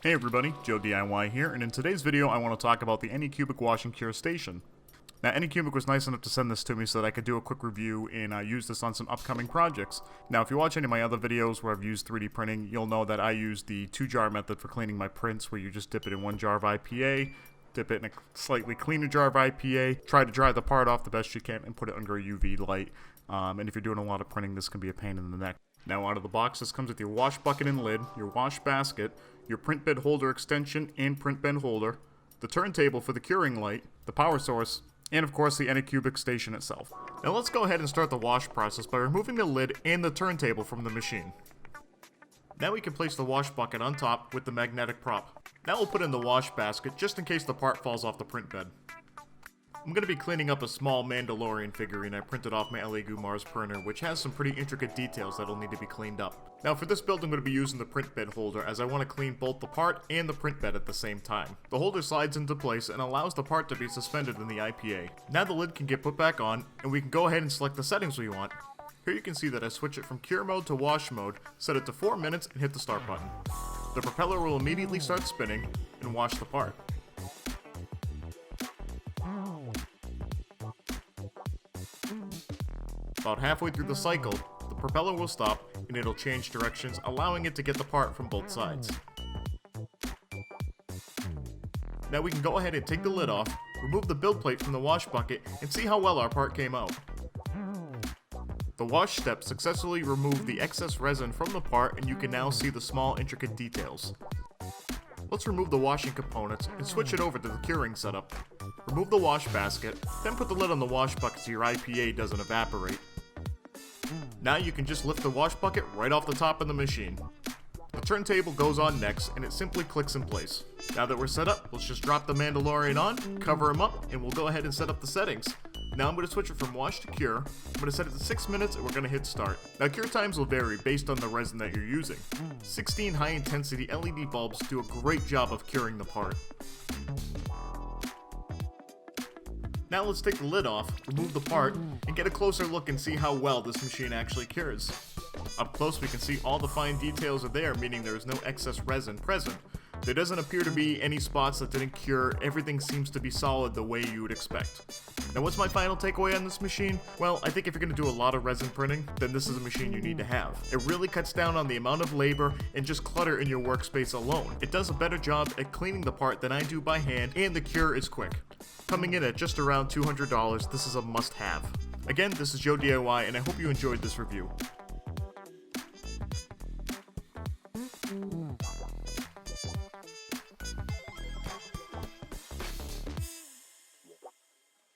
Hey everybody, Joe DIY here, and in today's video I want to talk about the Anycubic Wash and Cure Station. Now, Anycubic was nice enough to send this to me so that I could do a quick review and use this on some upcoming projects. Now, if you watch any of my other videos where I've used 3D printing, you'll know that I use the 2-jar method for cleaning my prints, where you just dip it in 1 jar of IPA, dip it in a slightly cleaner jar of IPA, try to dry the part off the best you can, and put it under a UV light. And if you're doing a lot of printing, this can be a pain in the neck. Now, out of the box, this comes with your wash bucket and lid, your wash basket, your print bed holder extension and print bed holder, the turntable for the curing light, the power source, and of course the Anycubic station itself. Now let's go ahead and start the wash process by removing the lid and the turntable from the machine. Now we can place the wash bucket on top with the magnetic prop. Now we'll put in the wash basket just in case the part falls off the print bed. I'm going to be cleaning up a small Mandalorian figurine I printed off my Lego Mars printer, which has some pretty intricate details that'll need to be cleaned up. Now for this build I'm going to be using the print bed holder, as I want to clean both the part and the print bed at the same time. The holder slides into place and allows the part to be suspended in the IPA. Now the lid can get put back on, and we can go ahead and select the settings we want. Here you can see that I switch it from cure mode to wash mode, set it to 4 minutes, and hit the start button. The propeller will immediately start spinning and wash the part. About halfway through the cycle, the propeller will stop and it'll change directions, allowing it to get the part from both sides. Now we can go ahead and take the lid off, remove the build plate from the wash bucket, and see how well our part came out. The wash step successfully removed the excess resin from the part, and you can now see the small intricate details. Let's remove the washing components and switch it over to the curing setup. Remove the wash basket, then put the lid on the wash bucket so your IPA doesn't evaporate. Now you can just lift the wash bucket right off the top of the machine. The turntable goes on next, and it simply clicks in place. Now that we're set up, let's just drop the Mandalorian on, cover him up, and we'll go ahead and set up the settings. Now I'm going to switch it from wash to cure. I'm going to set it to 6 minutes, and we're going to hit start. Now cure times will vary based on the resin that you're using. 16 high intensity LED bulbs do a great job of curing the part. Now let's take the lid off, remove the part, and get a closer look and see how well this machine actually cures. Up close we can see all the fine details are there, meaning there is no excess resin present. There doesn't appear to be any spots that didn't cure. Everything seems to be solid the way you would expect. Now what's my final takeaway on this machine? Well, I think if you're going to do a lot of resin printing, then this is a machine you need to have. It really cuts down on the amount of labor and just clutter in your workspace alone. It does a better job at cleaning the part than I do by hand, and the cure is quick. Coming in at just around $200, this is a must-have. Again, this is Joe DIY, and I hope you enjoyed this review.